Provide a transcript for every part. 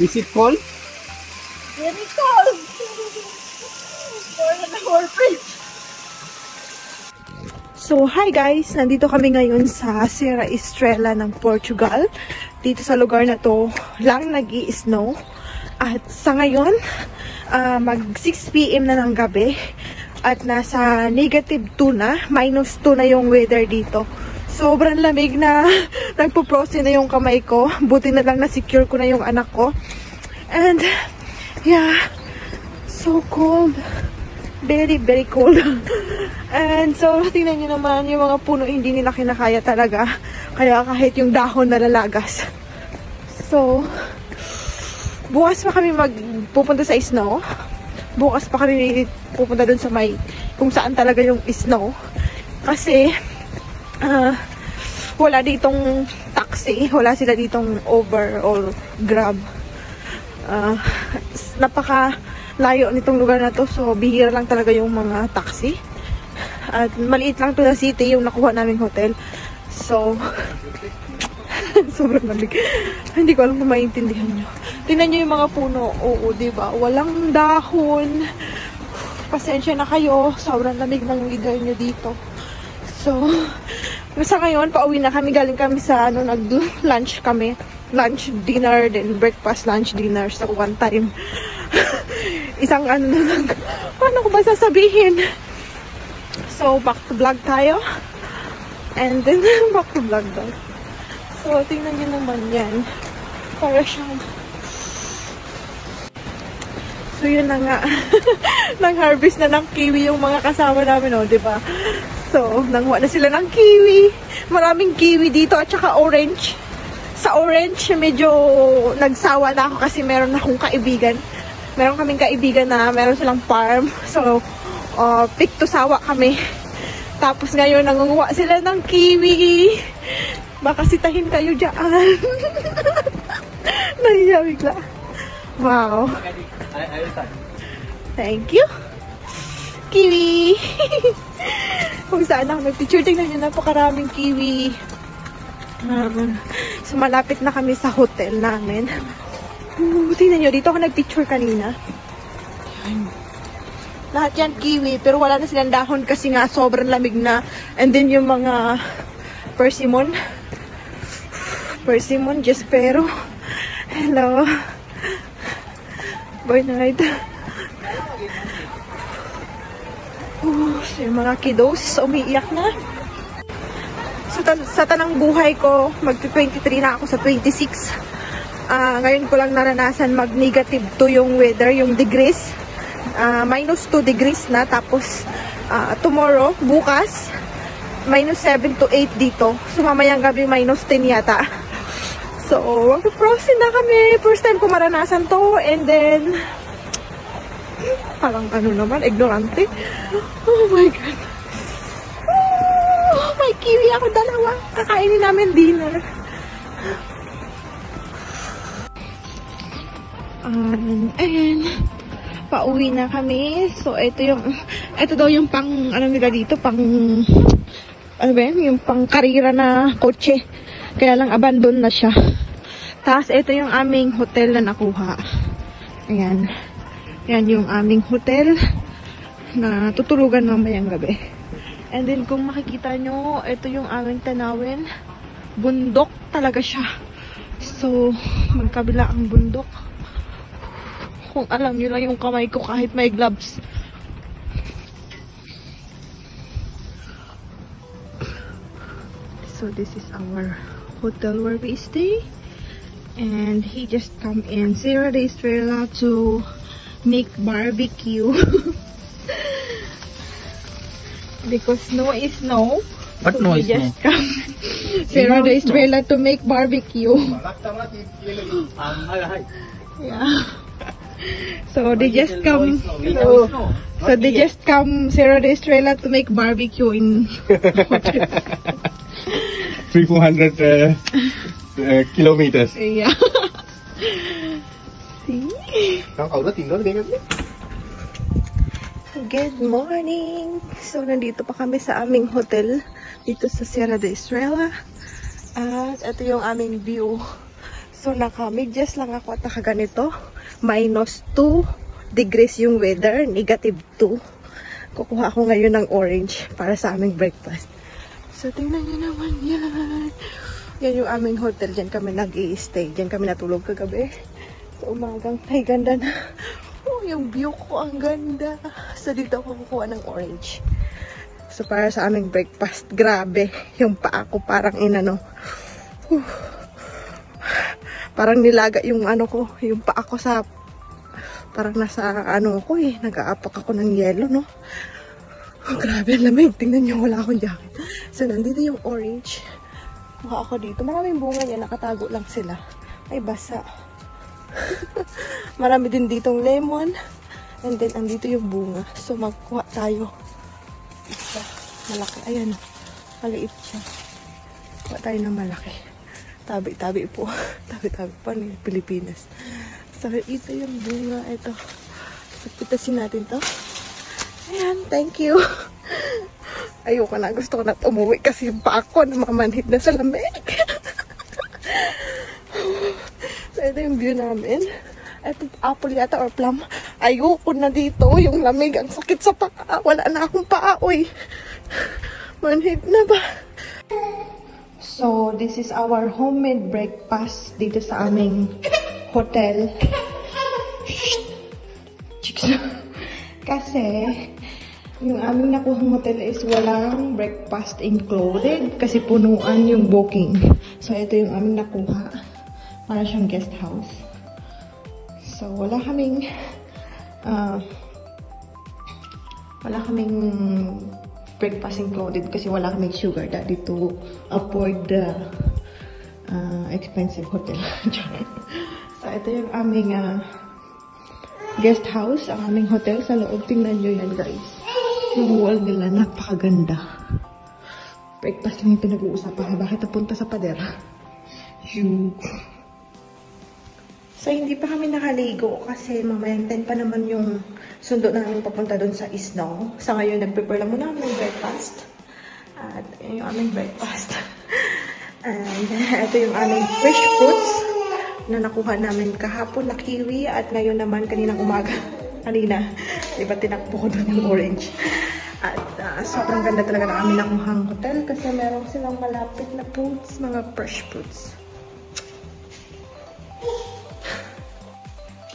Is it cold? Very cold. More than our fridge. So, hi guys! Nandito kami ngayon sa Serra Estrela ng Portugal. Dito sa lugar na to lang nag-i-snow. At sa ngayon, mag 6 PM na ng gabi. At nasa -2 na, -2 na yung weather dito. Sobrang lamig na nagpo-frozen na yung kamay ko. Buti na lang na-secure ko na yung anak ko. And, yeah, so cold. Very, very cold. And so, tingnan nyo naman, yung mga puno hindi nila kinakaya talaga. Kaya kahit yung dahon nalalagas. So, bukas pa kami pupunta sa snow. Bukas pa kami pupunta dun sa kung saan talaga yung snow. Kasi, wala ditong taxi. Wala sila ditong Uber or Grab. Napaka layo nitong lugar na to, so bihira lang talaga yung mga taxi. At maliit lang to na city yung nakuha naming hotel. So sobrang lamig. Hindi ko alam kung maintindihan nyo. Tingnan nyo yung mga puno. Oo, diba? Walang dahon. Pasensya na kayo. Sobrang lamig ng weather nyo dito. So sa ngayon, pauwi na kami. Galing kami sa nag-lunch kami. Lunch, dinner, then breakfast, lunch, dinner. So one time. Isang paano ko ba sasabihin? So, back to vlog tayo. And then, back to vlog daw. So, tingnan nyo naman yan. Para siyang... So, yun na nga. Nang-harvest na ng kiwi yung mga kasama namin, o, diba? So, nangwa na sila ng kiwi. Maraming kiwi dito at saka orange. Sa orange, medyo nagsawa na ako kasi meron akong kaibigan. Meron kaming kaibigan na meron silang farm. So, pick to sawa kami. Tapos ngayon, nangunguha sila ng kiwi. Baka sitahin kayo dyan. Nahiya bigla. Wow. Thank you. Kiwi. Kung saan ako nag-picture, tingnan nyo, napakaraming kiwi. So, malapit na kami sa hotel namin. Tingnan nyo, dito ako nag-picture kanina. Yan. Lahat yan kiwi, pero wala na silang dahon kasi nga sobrang lamig na. And then yung mga persimmon. Persimmon, Jespero. Hello. Bernard. So yung mga kiddos, umiiyak na. So, sa tanang buhay ko, mag-23 na ako sa 26. Ngayon ko lang naranasan mag-2 yung weather, yung degrees. -2 degrees na. Tapos, tomorrow, bukas, -7 to 8 dito. So, mamayang gabi, -10 yata. So, mag-frozen na kami. First time ko maranasan to. And then, parang naman, ignorante. Oh my God. Oh, may kiwi ako dalawa. Kakainin namin dinner. And pauwi na kami. So, ito daw yung pang, nila dito, pang, yung pang karira na kotse. Kaya lang abandon na siya. Tapos, ito yung aming hotel na nakuha. Ayan. Ayan yung aming hotel na tutulugan mamayang gabi. And then, kung makikita nyo, ito yung aming tanawin. Bundok talaga siya. So, magkabila ang bundok. Kung alam nyo lang yung kamay ko kahit may gloves. So this is our hotel where we stay. And he just come in Serra Estrela to make barbecue. Because snow is snow. What so no he is just come Serra Estrela to make barbecue. Yeah. So they just come. So they just come Serra Estrela to make barbecue in 300-400 kilometers. Yeah. See? Ang kaulat, tinggal, ganyan. Good morning! So, nandito pa kami sa aming hotel dito sa Sierra de Estrella. At ito yung aming view. So, naka-medyas lang ako at nakaganito. -2 degrees yung weather, -2. Kukuha ako ngayon ng orange para sa aming breakfast. So, tingnan nyo naman yan. Yan yung aming hotel. Diyan kami nag-i-stay. Diyan kami natulog kagabi. So, umagang, ay ganda na. Oh, yung view ko, ang ganda. So, dito ako kukuha ng orange. So, para sa aming breakfast, grabe. Yung paa ko parang inano. Parang nilaga yung ano ko, yung paa ko sa, parang nasa ano ko eh, nag-aapak ako ng yelo, no? Oh, grabe, lamig. Tingnan nyo, wala akong jacket. So, nandito yung orange. Kuha ako dito. Maraming bunga niya, nakatago lang sila. Ay, basa. Marami din ditong lemon. And then, andito yung bunga. So, magkuha tayo. Isa. Malaki. Ayan. Maliit siya. Kuha tayo ng malaki. Tabi-tabi po. Tabi-tabi pa ng Pilipinas. So, ito yung bunga. Ito. So, pitasin natin to. Ayan. Thank you. Ayoko na. Gusto ko na umuwi kasi yung paa ko namamanhid na sa lamig. So, ito yung view namin. Ito, apple yata or plum. Ayoko na dito. Yung lamig, ang sakit sa paa. Wala na akong paa, uy. Manhid na ba? So, this is our homemade breakfast dito sa aming hotel. Kasi, yung aming nakuhang hotel is walang breakfast included kasi punuan yung booking. So, ito yung aming nakuha. Para siyang guest house. So, wala kaming breakfast included kasi wala kaming sugar daddy to afford the expensive hotel. So, ito yung aming guest house, ang aming hotel sa loob. Tingnan nyo yan, guys. Yung wall nila, napakaganda. Breakfast lang yung pinag-uusapan. Bakit napunta sa pader? So, hindi pa kami nakaligo kasi mamaya 10 pa naman yung sundo namin papunta doon sa Isno. Sa ngayon, nag-prepare lang muna kami ng breakfast. At yun yung aming breakfast. And ito yung aming fresh fruits na nakuha namin kahapon na kiwi at ngayon naman kaninang umaga. Kanina, diba tinakpo ko doon yung orange. At sobrang ganda talaga ng aming nakuhang hotel kasi meron silang malapit na fruits, mga fresh fruits.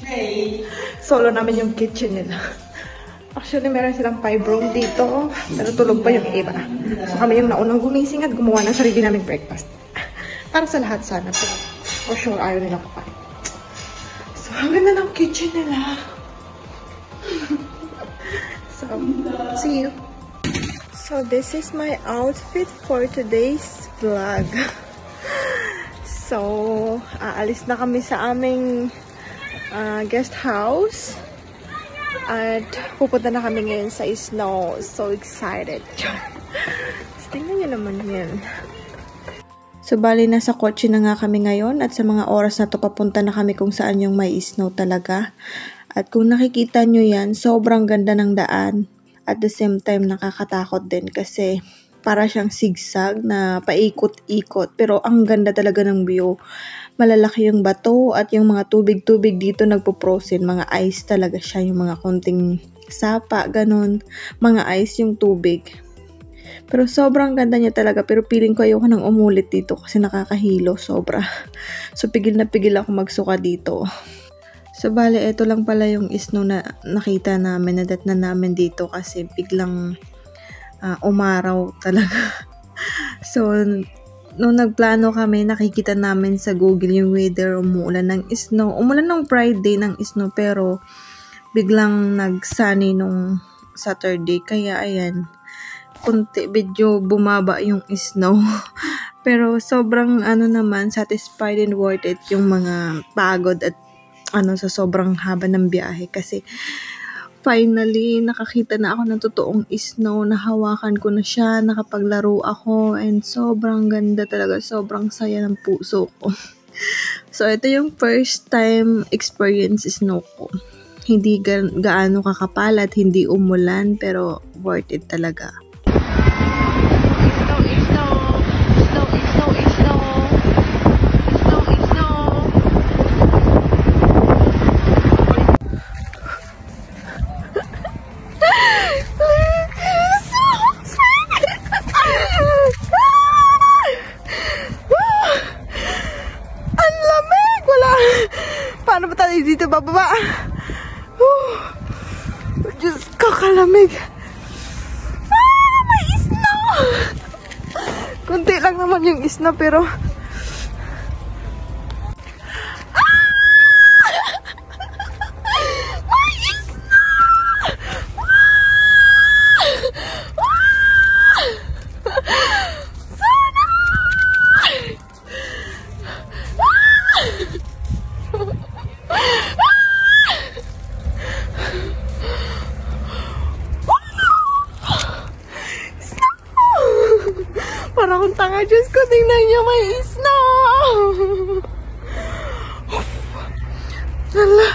Hey. Solo namin yung kitchen nila. Actually, meron silang 5 room dito. Pero tulog pa yung iba. So, kami yung naunang gumising at gumawa ng sarili naming breakfast. Para sa lahat sana. Pero, for sure, ayaw nila kukain. So, ang ganda ng kitchen nila. So, see you. So, this is my outfit for today's vlog. So, aalis na kami sa aming guest house at pupunta na kami ngayon sa Isno. So excited. Tingnan nyo naman yan. So bali nasa kotse na nga kami ngayon at sa mga oras na to papunta na kami kung saan yung may snow talaga. At kung nakikita nyo yan, sobrang ganda ng daan. At the same time nakakatakot din kasi para siyang zigzag na paikot-ikot. Pero ang ganda talaga ng view. Malalaki yung bato at yung mga tubig-tubig dito nagpo-frozen. Mga ice talaga siya. Yung mga konting sapa, ganun. Mga ice yung tubig. Pero sobrang ganda niya talaga. Pero feeling ko ayoko nang umulit dito kasi nakakahilo sobra. So pigil na pigil ako magsuka dito. So bale, ito lang pala yung snow na nakita namin. Nadatnan namin dito kasi biglang umaraw talaga. So nung nagplano kami, nakikita namin sa Google yung weather, umuulan ng snow. Umulan ng Friday ng snow, pero biglang nag-sunny nung Saturday. Kaya, ayan, medyo bumaba yung snow. Pero sobrang, naman, satisfied and worth it yung mga pagod at, sa sobrang haba ng biyahe. Kasi, finally, nakakita na ako ng totoong snow, nahawakan ko na siya, nakapaglaro ako, and sobrang ganda talaga, sobrang saya ng puso ko. So, ito yung first time experience snow ko. Hindi gaano kakapal at hindi umulan, pero worth it talaga. Paano ba tayo dito bababa? Diyos, kakalamig. May snow! Kunti lang naman yung snow, pero may snow! Sana! Parang akong tanga, Diyos ko, tingnan niyo, may snow! Hala,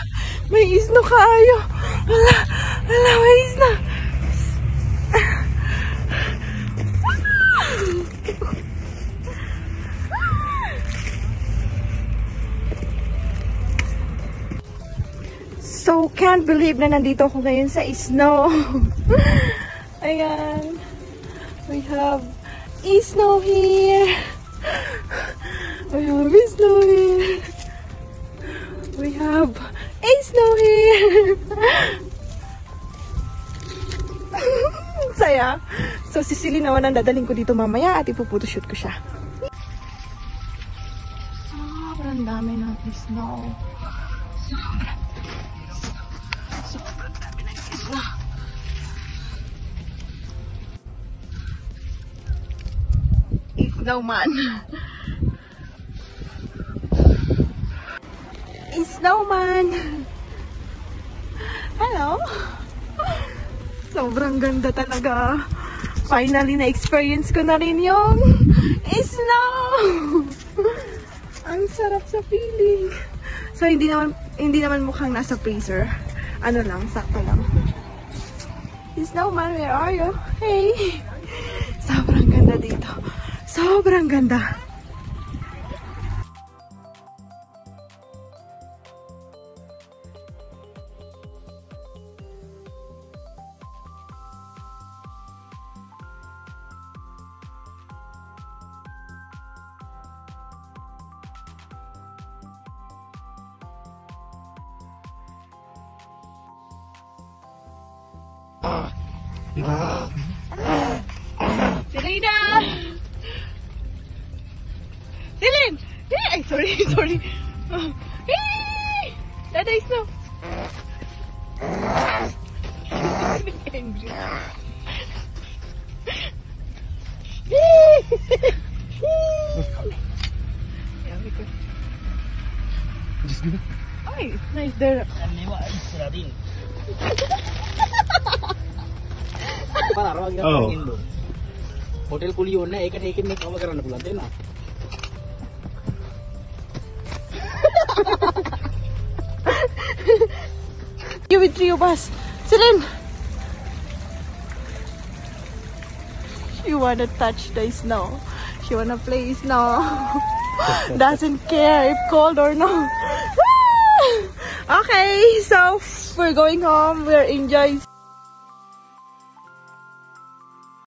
may snow kaayo. Hala, may snow. So, can't believe na nandito ako ngayon sa snow. Ayan. We have snow here. We have snow here. We have snow here. Saya. So, si Silly naman ang dadaling ko dito mamaya at ipuputoshoot ko siya. Sobrang dami ng snow. Sobrang dami ng snow. Snowman. Snowman. Hello. Sobrang ganda talaga. Finally na-experience ko na rin yung snow. Ang sarap sa feeling. So hindi naman mukhang nasa freezer. Ano lang, sakto lang. Snowman, where are you? Hey. Sobrang ganda dito. Sobrang ganda. Selena! Celine! Hey! Sorry. Hey! Dada is no. Angry. Yeah, because Just give it. oh, it's nice there. Oh. Hotel खुली होना एक में काम कराना बुलाते ना You with Rio Bus. Celine! She wanna touch the snow. She wanna play snow. Doesn't care if cold or no. Okay, so we're going home. We're enjoying.